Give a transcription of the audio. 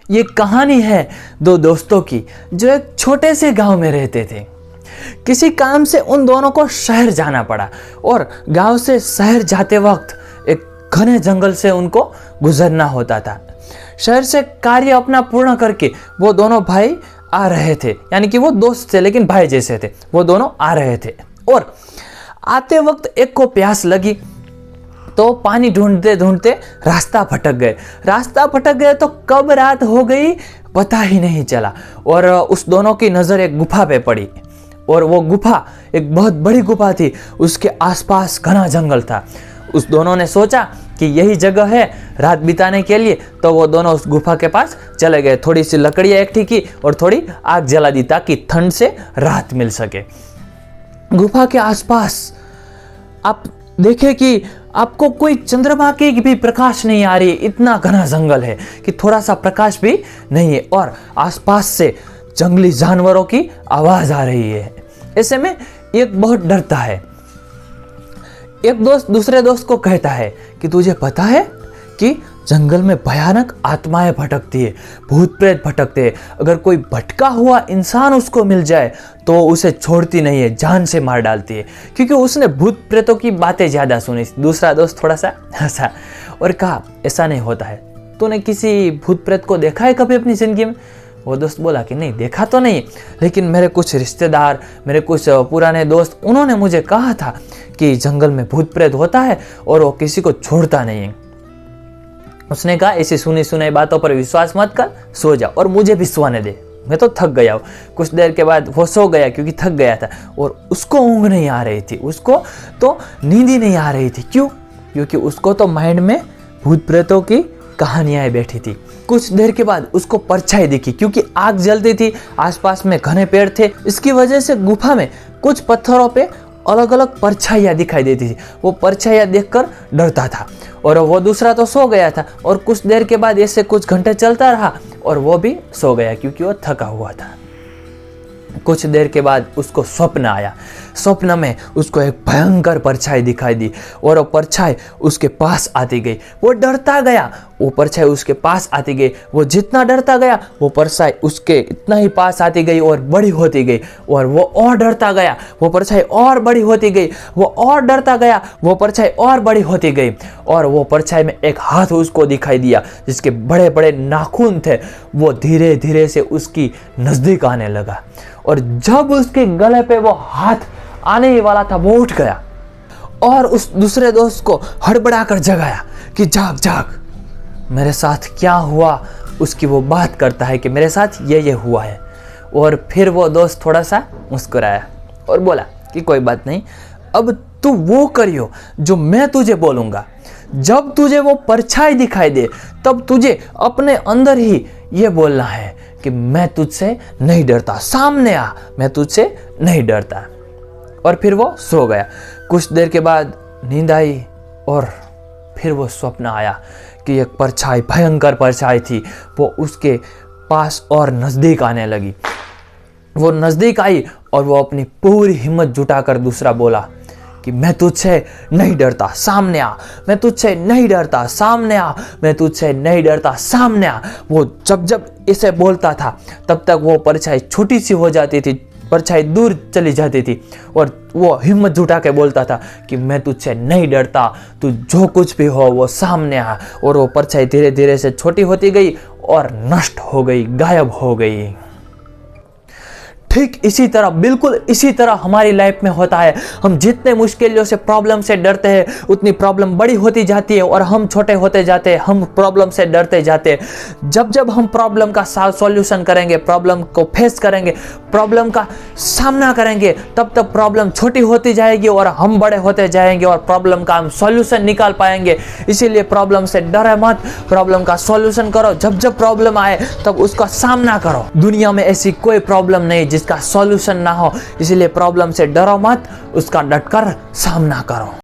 ये कहानी है दो दोस्तों की जो एक छोटे से गांव में रहते थे। किसी काम से उन दोनों को शहर जाना पड़ा और गांव से शहर जाते वक्त एक घने जंगल से उनको गुजरना होता था। शहर से कार्य अपना पूर्ण करके वो दोनों भाई आ रहे थे, यानी कि वो दोस्त थे लेकिन भाई जैसे थे। वो दोनों आ रहे थे और आते वक्त एक को प्यास लगी तो पानी ढूंढते ढूंढते रास्ता भटक गए तो कब रात हो गई पता ही नहीं चला। और उस दोनों की नज़र एक गुफा पे पड़ी और वो गुफा एक बहुत बड़ी गुफा थी। उसके आसपास घना जंगल था। उस दोनों ने सोचा कि यही जगह है रात बिताने के लिए, तो वो दोनों उस गुफा के पास चले गए। थोड़ी सी लकड़ियाँ इकट्ठी की और थोड़ी आग जला दी ताकि ठंड से राहत मिल सके। गुफा के आसपास आप देखें कि आपको कोई चंद्रमा की भी प्रकाश नहीं आ रही, इतना घना जंगल है कि थोड़ा सा प्रकाश भी नहीं है और आसपास से जंगली जानवरों की आवाज आ रही है। ऐसे में एक बहुत डरता है। एक दोस्त दूसरे दोस्त को कहता है कि तुझे पता है कि जंगल में भयानक आत्माएं भटकती है, भूत प्रेत भटकते हैं। अगर कोई भटका हुआ इंसान उसको मिल जाए तो उसे छोड़ती नहीं है, जान से मार डालती है, क्योंकि उसने भूत प्रेतों की बातें ज़्यादा सुनी। दूसरा दोस्त थोड़ा सा हंसा और कहा ऐसा नहीं होता है, तूने किसी भूत प्रेत को देखा है कभी अपनी ज़िंदगी में? वो दोस्त बोला कि नहीं, देखा तो नहीं, लेकिन मेरे कुछ रिश्तेदार, मेरे कुछ पुराने दोस्त, उन्होंने मुझे कहा था कि जंगल में भूत प्रेत होता है और वो किसी को छोड़ता नहीं है। उसने कहा ऐसी सुनी सुनाई बातों पर विश्वास मत कर, सो जा और मुझे भी सोने दे, मैं तो थक गया हूँ। कुछ देर के बाद वो सो गया क्योंकि थक गया था और उसको ऊँघ नहीं आ रही थी, उसको तो नींद ही नहीं आ रही थी। क्यों? क्योंकि उसको तो माइंड में भूत प्रेतों की कहानियाँ बैठी थी। कुछ देर के बाद उसको परछाई दिखी, क्योंकि आग जलती थी, आसपास में घने पेड़ थे। इसकी वजह से गुफा में कुछ पत्थरों पे अलग अलग परछाइयाँ दिखाई देती थी। वो परछाइयाँ देखकर डरता था और वो दूसरा तो सो गया था। और कुछ देर के बाद ऐसे कुछ घंटे चलता रहा और वो भी सो गया क्योंकि वो थका हुआ था। कुछ देर के बाद उसको स्वप्न आया। स्वप्न में उसको एक भयंकर परछाई दिखाई दी और वो परछाई उसके पास आती गई। वो डरता गया, वो परछाई उसके पास आती गई। वो जितना डरता गया वो परछाई उसके इतना ही पास आती गई और बड़ी होती गई। और वो और डरता गया, वो परछाई और बड़ी होती गई। वो और डरता गया, वो परछाई और बड़ी होती गई। और वो परछाई में एक हाथ उसको दिखाई दिया जिसके बड़े बड़े नाखून थे। वो धीरे धीरे से उसकी नजदीक आने लगा और जब उसके गले पे वो हाथ आने ही वाला था वो उठ गया और उस दूसरे दोस्त को हड़बड़ाकर जगाया कि जाग जाग, मेरे साथ क्या हुआ। उसकी वो बात करता है कि मेरे साथ ये हुआ है। और फिर वो दोस्त थोड़ा सा मुस्कुराया और बोला कि कोई बात नहीं, अब तू वो करियो जो मैं तुझे बोलूँगा। जब तुझे वो परछाई दिखाई दे तब तुझे अपने अंदर ही ये बोलना है कि मैं तुझसे नहीं डरता, सामने आ, मैं तुझसे नहीं डरता। और फिर वो सो गया। कुछ देर के बाद नींद आई और फिर वो स्वप्न आया कि एक परछाई, भयंकर परछाई थी, वो उसके पास और नज़दीक आने लगी। वो नज़दीक आई और वो अपनी पूरी हिम्मत जुटाकर दूसरा बोला कि मैं तुझसे नहीं डरता, सामने आ, मैं तुझसे नहीं डरता, सामने आ, मैं तुझसे नहीं डरता, सामने आ। वो जब जब इसे बोलता था तब तक वो परछाई छोटी सी हो जाती थी, परछाई दूर चली जाती थी और वो हिम्मत जुटा के बोलता था कि मैं तुझसे नहीं डरता, तू जो कुछ भी हो वो सामने आ। और वो परछाई धीरे धीरे से छोटी होती गई और नष्ट हो गई, गायब हो गई। ठीक इसी तरह, बिल्कुल इसी तरह हमारी लाइफ में होता है। हम जितने मुश्किलों से, प्रॉब्लम से डरते हैं उतनी प्रॉब्लम बड़ी होती जाती है और हम छोटे होते जाते हैं, हम प्रॉब्लम से डरते जाते हैं। जब जब हम प्रॉब्लम का सॉल्यूशन करेंगे, प्रॉब्लम को फेस करेंगे, प्रॉब्लम का सामना करेंगे, तब तक प्रॉब्लम छोटी होती जाएगी और हम बड़े होते जाएंगे और प्रॉब्लम का हम सॉल्यूशन निकाल पाएंगे। इसीलिए प्रॉब्लम से डरे मत, प्रॉब्लम का सॉल्यूशन करो। जब जब प्रॉब्लम आए तब उसका सामना करो। दुनिया में ऐसी कोई प्रॉब्लम नहीं जिसका सॉल्यूशन ना हो, इसलिए प्रॉब्लम से डरो मत, उसका डटकर सामना करो।